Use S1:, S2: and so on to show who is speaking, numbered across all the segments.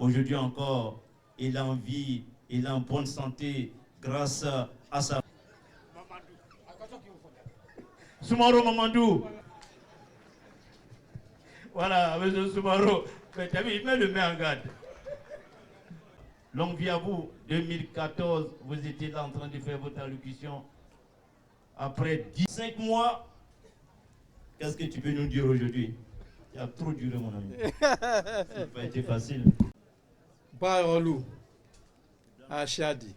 S1: Aujourd'hui encore, il est en vie, il est en bonne santé grâce à sa... Soumaro Mamadou. Voilà, monsieur Soumaro. Mais tu as vu, il met le main en garde. Longue vie à vous. 2014, vous étiez là en train de faire votre allocution. Après 15 mois, qu'est-ce que tu peux nous dire aujourd'hui? Il a trop duré, mon ami. Ça n'a pas été facile.
S2: Barolou, Achadi.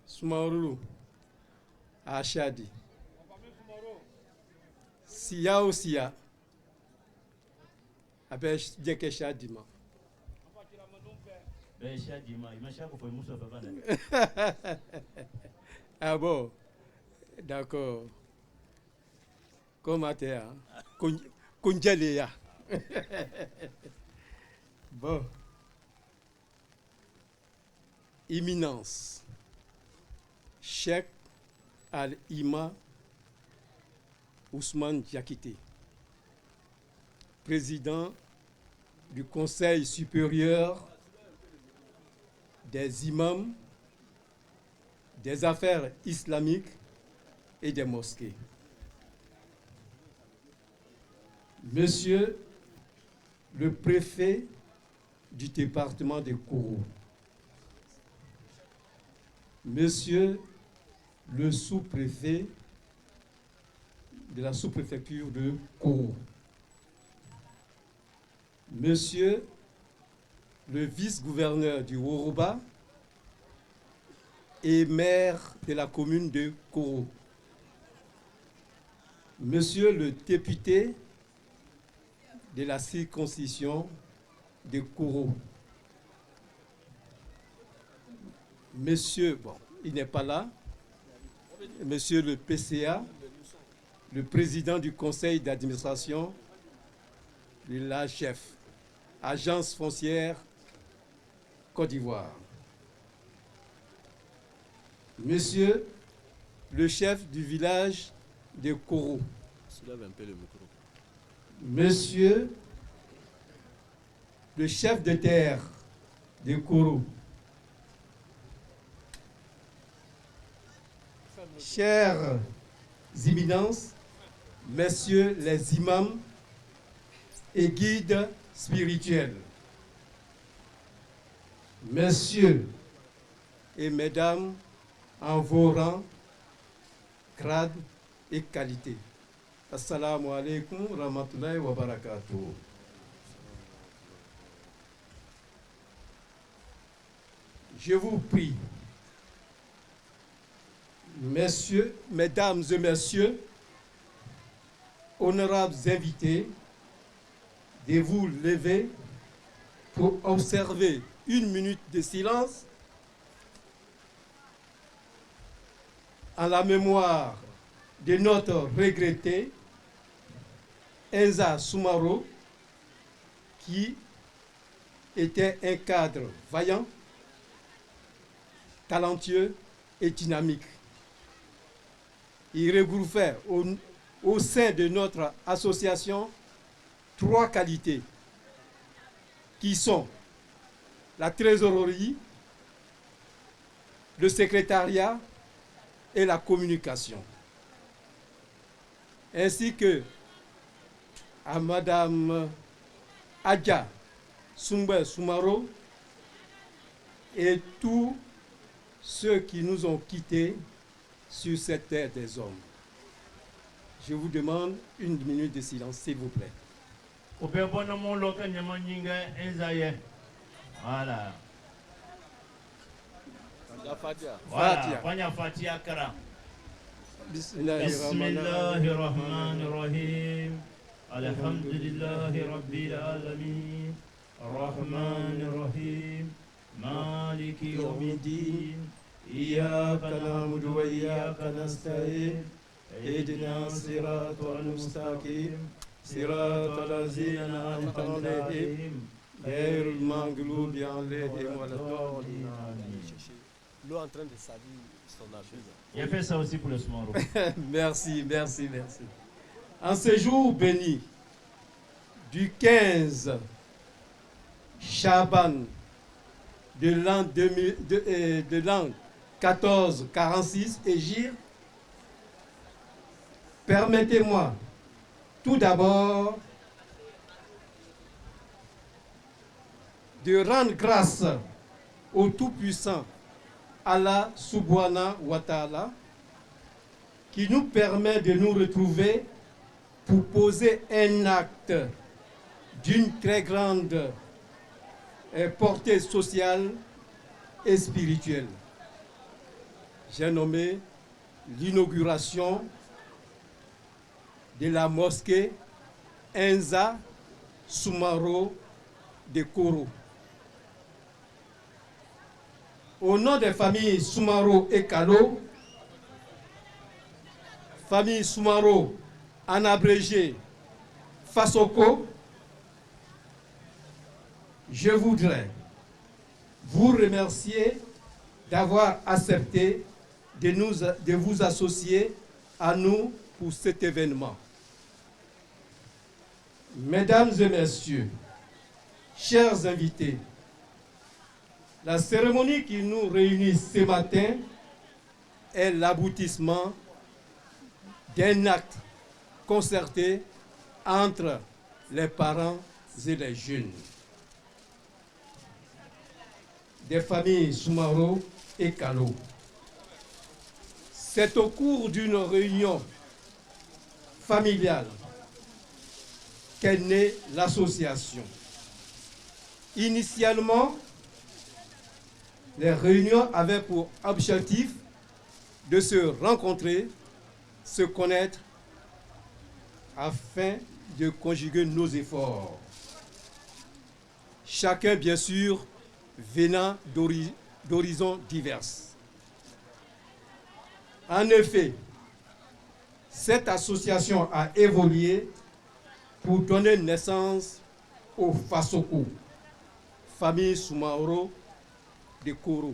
S2: Soumarou, Achadi. Sia ou Sia. Après, Djeke Chadima. Ah bon, d'accord. Comment t'es? Kunjaléa. Bon. Imminence. Cheikh Al-Ima Ousmane Diakité, président du Conseil supérieur des imams, des affaires islamiques et des mosquées. Monsieur le préfet du département de Kourou, Monsieur le sous-préfet de la sous-préfecture de Kourou, Monsieur le vice-gouverneur du Woroba et maire de la commune de Kourou, Monsieur le député de la circonscription de Kourou, Monsieur, bon, il n'est pas là, Monsieur le PCA, le président du conseil d'administration de l'AGF, Agence foncière Côte d'Ivoire. Monsieur le chef du village de Kourou. Soulève un peu le micro. Monsieur le chef de terre de Kourou. Chères éminences, messieurs les imams et guides spirituels, messieurs et mesdames en vos rangs, grades et qualités. Assalamu alaikum rahmatullahi wa barakatuh. Je vous prie, messieurs, mesdames et messieurs, honorables invités, de vous lever pour observer une minute de silence en la mémoire de notre regretté Enza Soumaro, qui était un cadre vaillant, talentueux et dynamique. Il regroupait au sein de notre association 3 qualités qui sont la trésorerie, le secrétariat et la communication, ainsi que à Madame Adja Soumbe Soumaro et tous ceux qui nous ont quittés sur cette terre des hommes. Je vous demande une minute de silence, s'il vous plaît.
S1: Voilà. Voilà. Bismillahirrahmanirrahim. Alhamdulillahi Rabbil Alamin. Rahmanirrahim. Maliki Yawmiddin. Iyyaka na'budu wa iyyaka nasta'in. Ihdina siratal mustaqim. Siratal ladzina an'amta alaihim. Ghayril maghdubi alaihim waladdallin.
S3: L'eau en train de salir son argile.
S1: Il a fait ça aussi pour le Soumaro.
S2: Merci, merci, merci. En ce jour béni du 15 Chaban de l'an 1446 Hégire, permettez-moi tout d'abord de rendre grâce au Tout-Puissant Allah Subhanahu wa Ta'ala qui nous permet de nous retrouver pour poser un acte d'une très grande portée sociale et spirituelle. J'ai nommé l'inauguration de la mosquée Enza Soumaro de Koro. Au nom des familles Soumaro et Kalo, famille Soumaro en abrégé Fasoko, je voudrais vous remercier d'avoir accepté de vous associer à nous pour cet événement. Mesdames et messieurs, chers invités, la cérémonie qui nous réunit ce matin est l'aboutissement d'un acte concerté entre les parents et les jeunes des familles Soumaro et Kalo. C'est au cours d'une réunion familiale qu'est née l'association. Initialement, les réunions avaient pour objectif de se rencontrer, se connaître, afin de conjuguer nos efforts. Chacun, bien sûr, venant d'horizons divers. En effet, cette association a évolué pour donner naissance au Fasoko, famille Soumaro de Koro.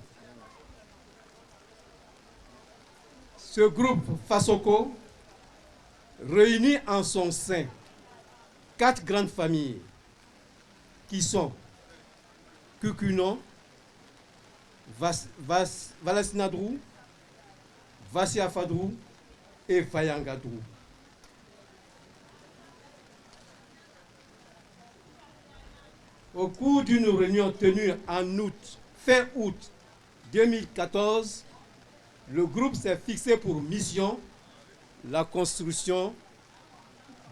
S2: Ce groupe Fasoko réunit en son sein 4 grandes familles qui sont Kukunon, Valasinadrou, Vassiafadrou et Fayangadrou. Au cours d'une réunion tenue en fin août 2014, le groupe s'est fixé pour mission la construction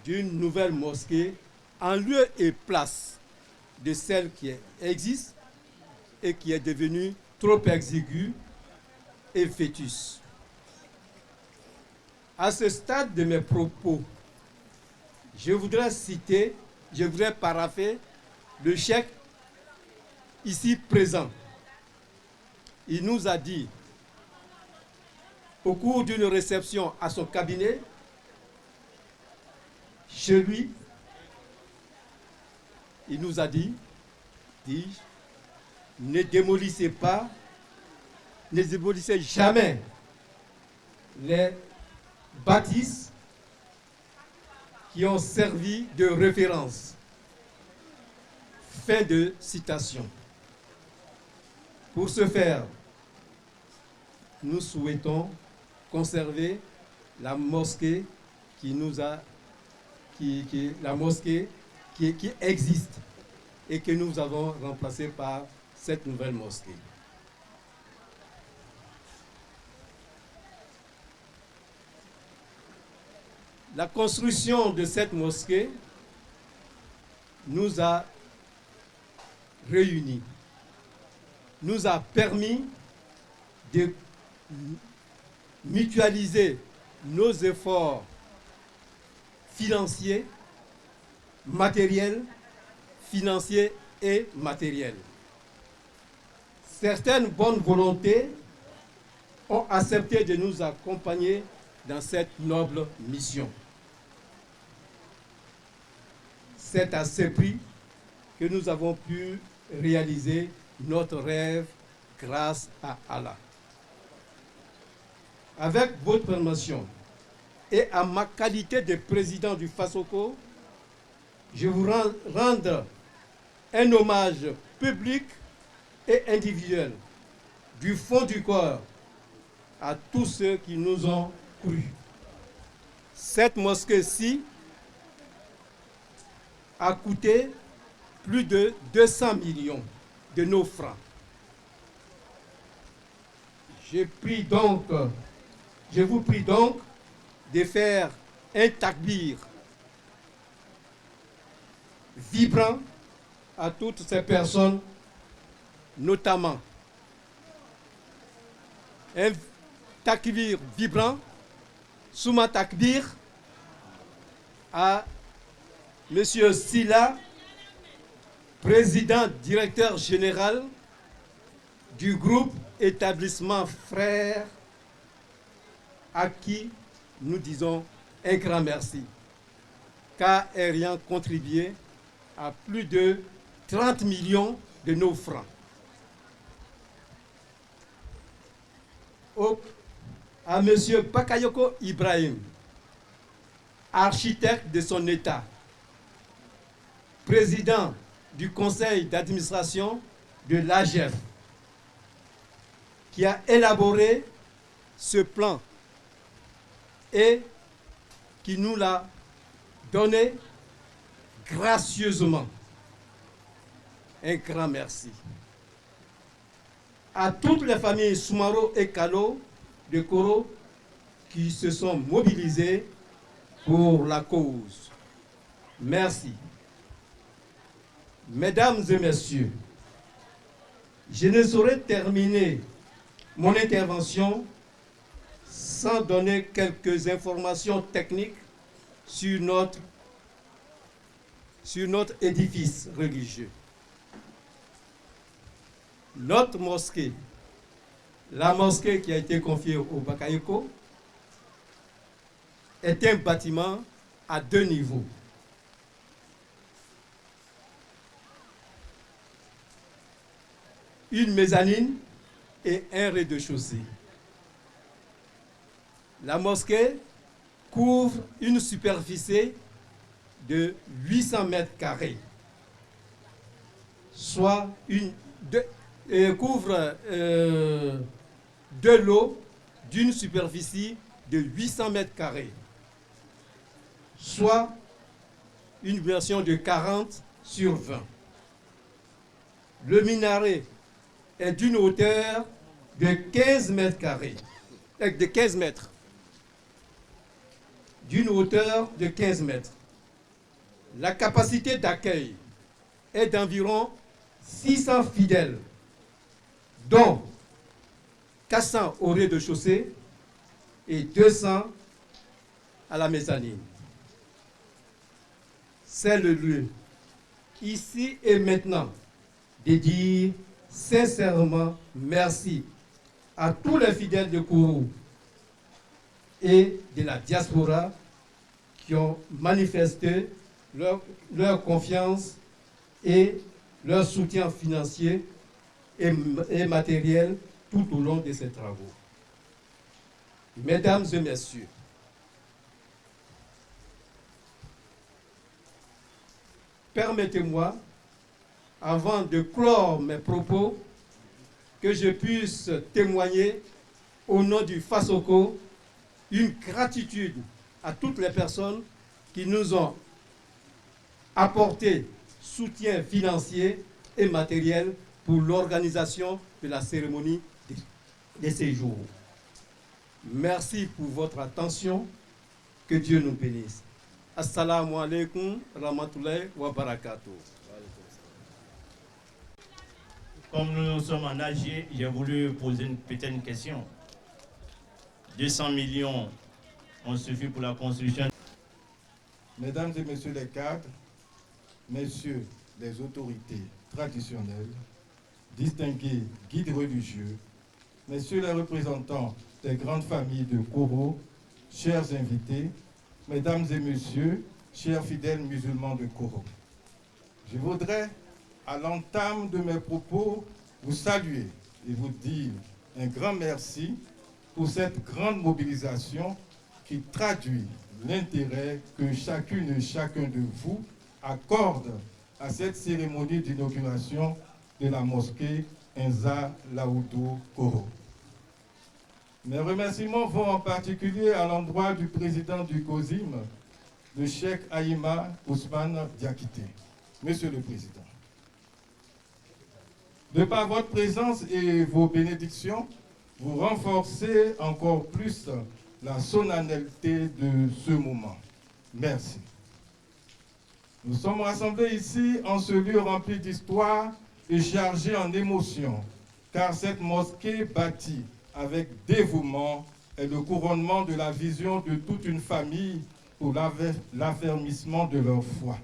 S2: d'une nouvelle mosquée en lieu et place de celle qui existe et qui est devenue trop exiguë et fœtus. À ce stade de mes propos, je voudrais parapher le cheikh ici présent. Il nous a dit, au cours d'une réception à son cabinet, chez lui, il nous a dit, ne démolissez jamais les bâtisses qui ont servi de référence. Fin de citation. Pour ce faire, nous souhaitons conserver la mosquée qui existe et que nous avons remplacée par cette nouvelle mosquée. La construction de cette mosquée nous a réunis, nous a permis de mutualiser nos efforts financiers, matériels et matériels. Certaines bonnes volontés ont accepté de nous accompagner dans cette noble mission. C'est à ce prix que nous avons pu réaliser notre rêve grâce à Allah. Avec votre permission et à ma qualité de président du Fasoko, je vous rendre un hommage public et individuel du fond du corps à tous ceux qui nous ont cru. Cette mosquée-ci a coûté plus de 200 millions de nos francs. Je vous prie donc de faire un takbir vibrant à toutes ces personnes, notamment un takbir vibrant, Souma Takbir, à M. Silla, président directeur général du groupe Établissement Frères, à qui nous disons un grand merci, car ayant contribué à plus de 30 millions de nos francs. À M. Bakayoko Ibrahim, architecte de son État, président du conseil d'administration de l'AGEF, qui a élaboré ce plan et qui nous l'a donné gracieusement. Un grand merci. À toutes les familles Soumaro et Kalo de Koro qui se sont mobilisées pour la cause. Merci. Mesdames et messieurs, je ne saurais terminer mon intervention sans donner quelques informations techniques sur notre édifice religieux. Notre mosquée, la mosquée qui a été confiée au Bakayoko, est un bâtiment à 2 niveaux. Une mezzanine et un rez-de-chaussée. La mosquée couvre une superficie de 800 mètres carrés, soit couvre 2 lots d'une superficie de 800 mètres carrés, soit une version de 40 sur 20. Le minaret est d'une hauteur de 15 mètres carrés, de 15 mètres, d'une hauteur de 15 mètres. La capacité d'accueil est d'environ 600 fidèles, dont 400 au rez-de-chaussée et 200 à la mezzanine. C'est le lieu, ici et maintenant, de dire sincèrement merci à tous les fidèles de Kourou et de la diaspora qui ont manifesté leur confiance et leur soutien financier et matériel tout au long de ces travaux. Mesdames et messieurs, permettez-moi, avant de clore mes propos, que je puisse témoigner au nom du FASOCO une gratitude à toutes les personnes qui nous ont apporté soutien financier et matériel pour l'organisation de la cérémonie de ces jours. Merci pour votre attention. Que Dieu nous bénisse. Assalamu alaikum rahmatullahi wa barakatuh.
S1: Comme nous sommes en AG, j'ai voulu poser une petite question. 200 millions ont suffi pour la construction.
S4: Mesdames et messieurs les cadres, messieurs les autorités traditionnelles, distingués guides religieux, messieurs les représentants des grandes familles de Koro, chers invités, mesdames et messieurs, chers fidèles musulmans de Koro. Je voudrais, à l'entame de mes propos, vous saluer et vous dire un grand merci pour cette grande mobilisation qui traduit l'intérêt que chacune et chacun de vous accorde à cette cérémonie d'inauguration de la mosquée Inza Laoudou Koro. Mes remerciements vont en particulier à l'endroit du président du COSIM, le Cheikh Aïma Ousmane Diakité. Monsieur le Président, de par votre présence et vos bénédictions, vous renforcez encore plus la solennité de ce moment. Merci. Nous sommes rassemblés ici en ce lieu rempli d'histoire et chargé en émotions, car cette mosquée bâtie avec dévouement est le couronnement de la vision de toute une famille pour l'affermissement de leur foi.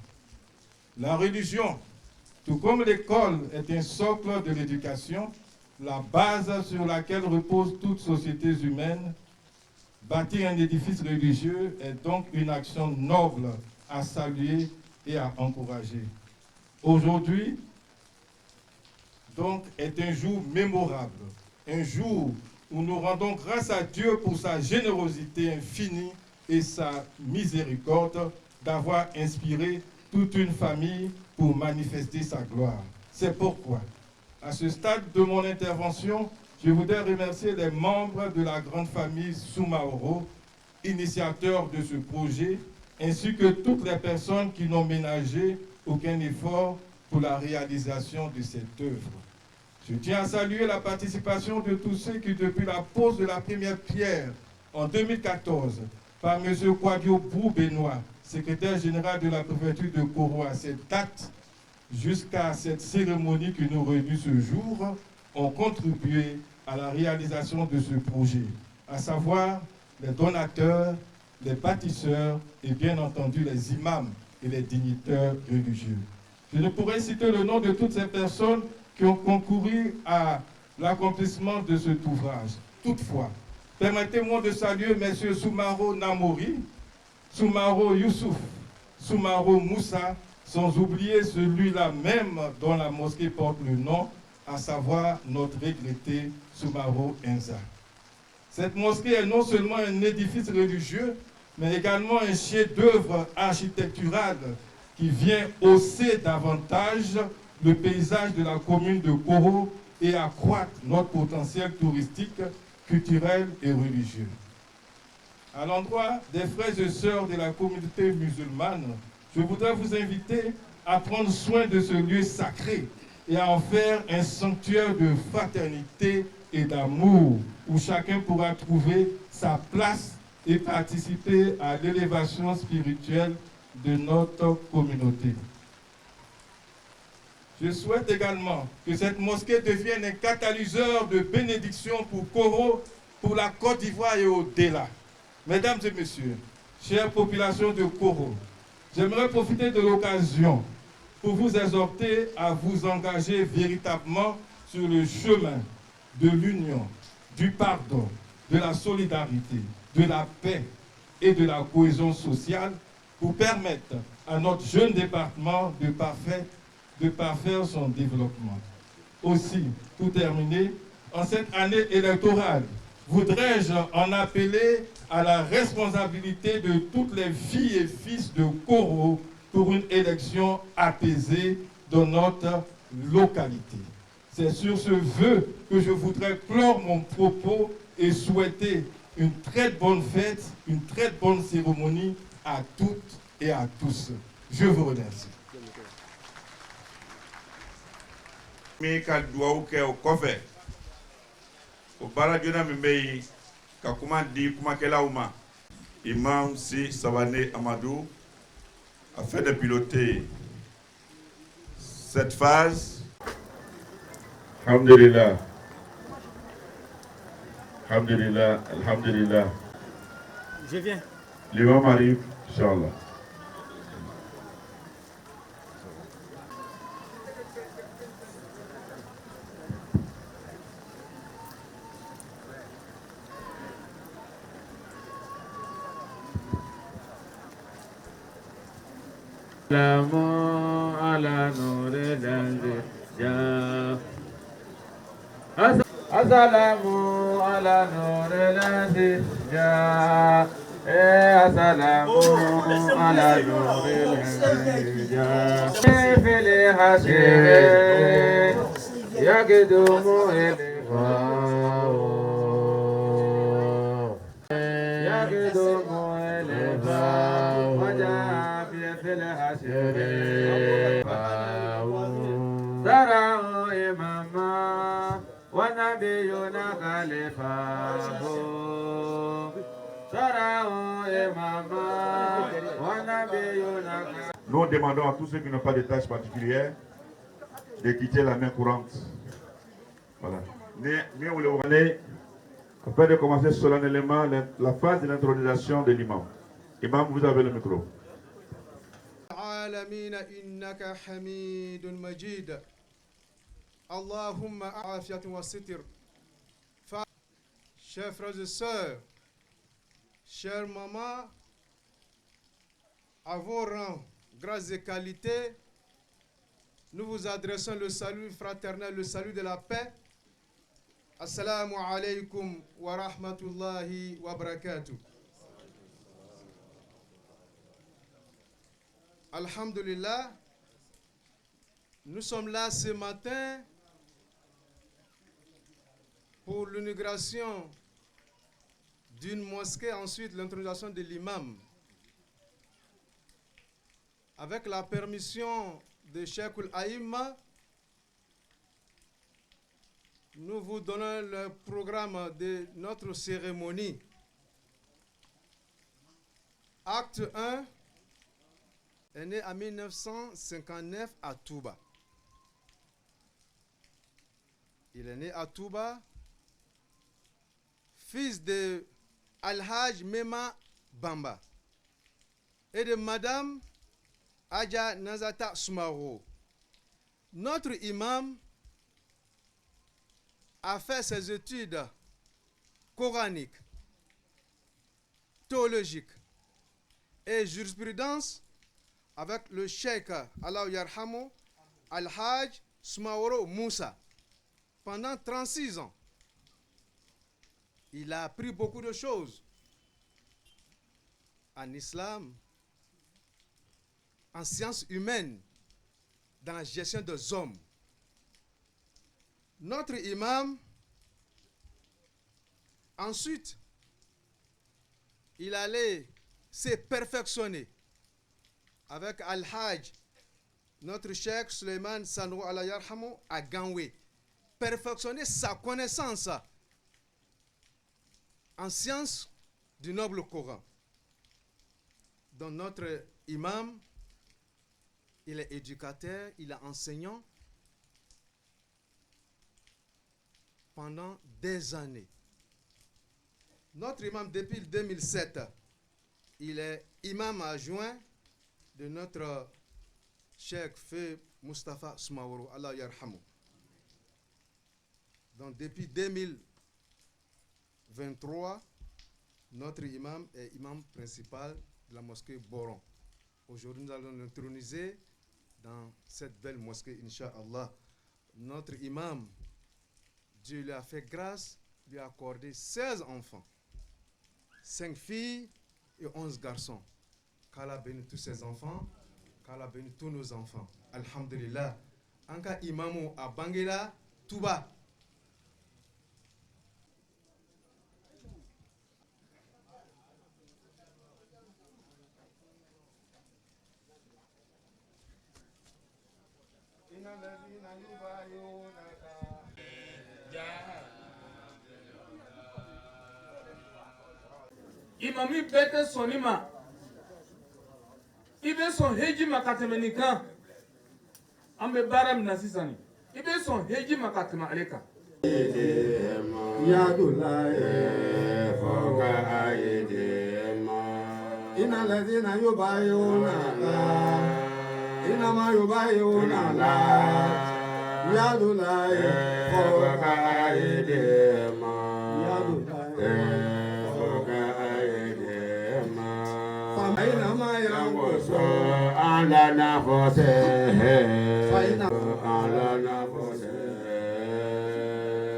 S4: La religion, tout comme l'école, est un socle de l'éducation, la base sur laquelle repose toute société humaine. Bâtir un édifice religieux est donc une action noble à saluer et à encourager. Aujourd'hui, donc, est un jour mémorable, un jour où nous rendons grâce à Dieu pour sa générosité infinie et sa miséricorde d'avoir inspiré toute une famille pour manifester sa gloire. C'est pourquoi, à ce stade de mon intervention, je voudrais remercier les membres de la grande famille Soumaoro, initiateurs de ce projet, ainsi que toutes les personnes qui n'ont ménagé aucun effort pour la réalisation de cette œuvre. Je tiens à saluer la participation de tous ceux qui, depuis la pose de la première pierre en 2014, par M. Kwadio Benoît, secrétaire général de la préfecture de Koro à cette date, jusqu'à cette cérémonie qui nous réunit ce jour, ont contribué à la réalisation de ce projet, à savoir les donateurs, les bâtisseurs et bien entendu les imams et les dignitaires religieux. Je ne pourrais citer le nom de toutes ces personnes qui ont concouru à l'accomplissement de cet ouvrage. Toutefois, permettez-moi de saluer M. Soumaro Namori, Soumaro Youssouf, Soumaro Moussa, sans oublier celui-là même dont la mosquée porte le nom, à savoir notre regretté Soumaro Inza. Cette mosquée est non seulement un édifice religieux, mais également un chef-d'œuvre architectural qui vient hausser davantage le paysage de la commune de Koro et accroître notre potentiel touristique, culturel et religieux. À l'endroit des frères et sœurs de la communauté musulmane, je voudrais vous inviter à prendre soin de ce lieu sacré et à en faire un sanctuaire de fraternité et d'amour où chacun pourra trouver sa place et participer à l'élévation spirituelle de notre communauté. Je souhaite également que cette mosquée devienne un catalyseur de bénédiction pour Koro, pour la Côte d'Ivoire et au-delà. Mesdames et messieurs, chère population de Koro, j'aimerais profiter de l'occasion pour vous exhorter à vous engager véritablement sur le chemin de l'union, du pardon, de la solidarité, de la paix et de la cohésion sociale pour permettre à notre jeune département de parfaire son développement. Aussi, pour terminer, en cette année électorale, voudrais-je en appeler à la responsabilité de toutes les filles et fils de Koro pour une élection apaisée dans notre localité. C'est sur ce vœu que je voudrais clore mon propos et souhaiter une très bonne fête, une très bonne cérémonie à toutes et à tous. Je vous remercie.
S5: Mi ka duwawu kɛ o kɔfɛ o baara joona min bɛ yen ka kuma di kumakɛlaw ma Imam Si Sabané Amadou a fait de piloter cette phase. Alhamdulillah, alhamdulillah, alhamdulillah.
S3: Je viens.
S5: L'imam arrive, Inch'Allah.
S6: Assalamu ala nuri lanzija. Assalamu ala nuri lanzija. السلام على نور الهدى في الحشر يقدم الإخوان يقدم الإخوان وجاء في الحشر تراه إماما ونبينا خليفه
S5: Nous demandons à tous ceux qui n'ont pas de tâches particulières de quitter la main courante. Voilà. Afin de commencer solennellement la phase de l'intronisation de l'imam. Imam, vous avez le micro.
S2: Chers frères et sœurs, chère maman, à vos rangs, grâce et qualités, nous vous adressons le salut fraternel, le salut de la paix. Assalamu alaikum wa rahmatullahi wa barakatuh. Alhamdulillah, nous sommes là ce matin pour l'inauguration d'une mosquée, ensuite l'intronisation de l'imam. Avec la permission de Cheikh Al-Aïma, nous vous donnons le programme de notre cérémonie. Acte 1 est né en 1959 à Touba. Il est né à Touba, fils de Al-Hajj Mema Bamba et de Madame Adja Nazata Soumaro. Notre imam a fait ses études coraniques, théologiques et jurisprudence avec le cheikh Allah Yarhamu Al-Hajj Soumaro Moussa pendant 36 ans. Il a appris beaucoup de choses en islam, en sciences humaines, dans la gestion des hommes. Notre imam, ensuite, il allait se perfectionner avec Al-Hajj, notre cheikh Suleiman Sanro Allah Yarhamu à Ganwe. Perfectionner sa connaissance en sciences du noble Coran. Donc notre imam, il est éducateur, il est enseignant pendant des années. Notre imam, depuis 2007, il est imam adjoint de notre cheikh Feu Mustafa Soumaro, Allah Yarhamu. Donc depuis 2023, notre imam est imam principal de la mosquée Boron. Aujourd'hui, nous allons l'introniser dans cette belle mosquée, Inch'Allah. Notre imam, Dieu lui a fait grâce, lui a accordé 16 enfants, 5 filles et 11 garçons. Qu'Allah bénisse tous ses enfants, qu'Allah bénisse tous nos enfants. Alhamdulillah. Anka imamu à Bangela, Touba.
S7: Imami bete sonima ibe son heji makatemanika ambe baram nasisani ibe son heji makatema aleka
S8: ya dulaye foka ayedema ina ladina yubayuna la ina ma yubayuna la ya dulaye foka ayedema ya dulaye على نفسه على نفسه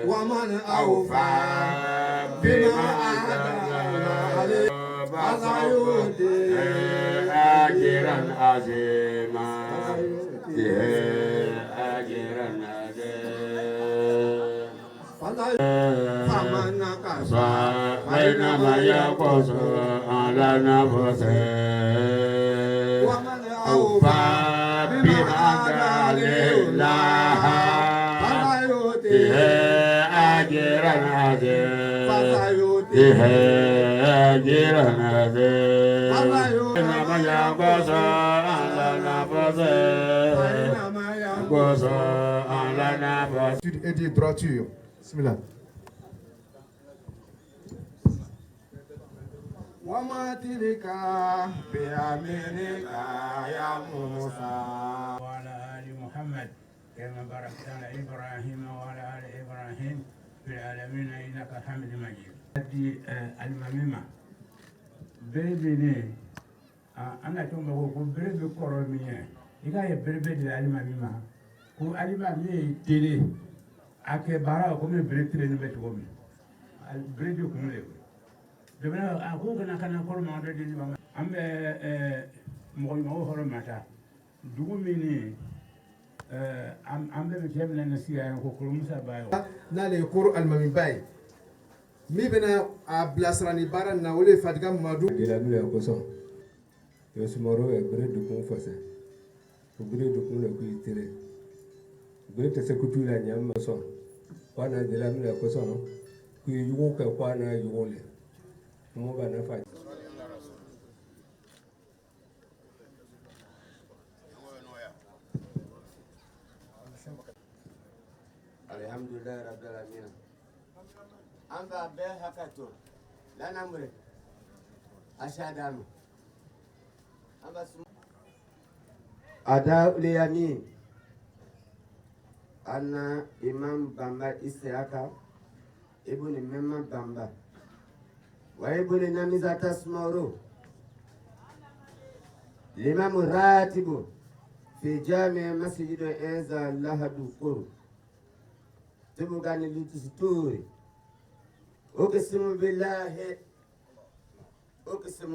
S8: ومن أوفى بما عهد عليه أجرا عظيما أجرا عظيما بينما يقص على نفسه أوفى بما لله أجرا عظيما أجرا عظيما بينما يقص على نفسه يقص على نفسه
S9: et de droiture. Bismillah.
S6: وما تلك بيمينك يا موسى
S8: وعلى آل محمد كما باركت على إبراهيم وعلى آل إبراهيم في العالمين إنك حميد مجيد. هذه الميمة بريبني أنا توم بقول بريب كورمية إذا بريب الميمة كو الميمة تيلي أكبارا كم بريب تيلي نبتكم بريب كم له debena ako kana kor ma do di ba ambe mo horo mata dugu mini ambe be kemna nasiya ko ko musa bayo
S9: na le cour almami bay mi bena a blasrani bara na wole fatiga madu
S10: de la nule ko so yo sumoro e bre du ko fase ko bre du ko le ko itere bre te se kutu la nyam so wana de la nule ko so no ku yugo ka kwana yugo le mo ba na fa
S8: alhamdulillah rabbil alamin anga be hakato lana mure ashadanu anga ada uliyani anna imam bamba isiaka ibn memma bamba wa ibn namiza tasmuru l'imam ratibu fi jami masjid Eza lahadu qur tubugani litusturi uqsimu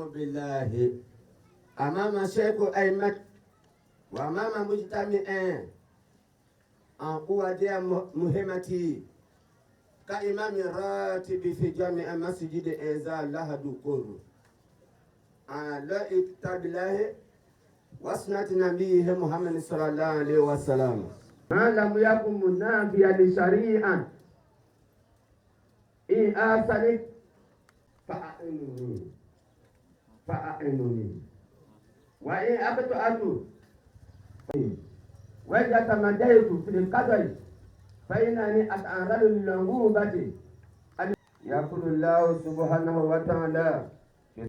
S8: billahi amama shaykhu aymat wa amama mujtami'in an quwadiya muhimmati ka imam ratibi fi jami masjid Eza lahadu qur ala iktabillahi واسنة نبيه محمد صلى الله عليه وسلم ما لم يكن منافيا لشريعة إن آثرت فأعنوني وإن أبطأت وإذا تمديت في القدر فإنني أتعرض للعقوبة يقول الله سبحانه وتعالى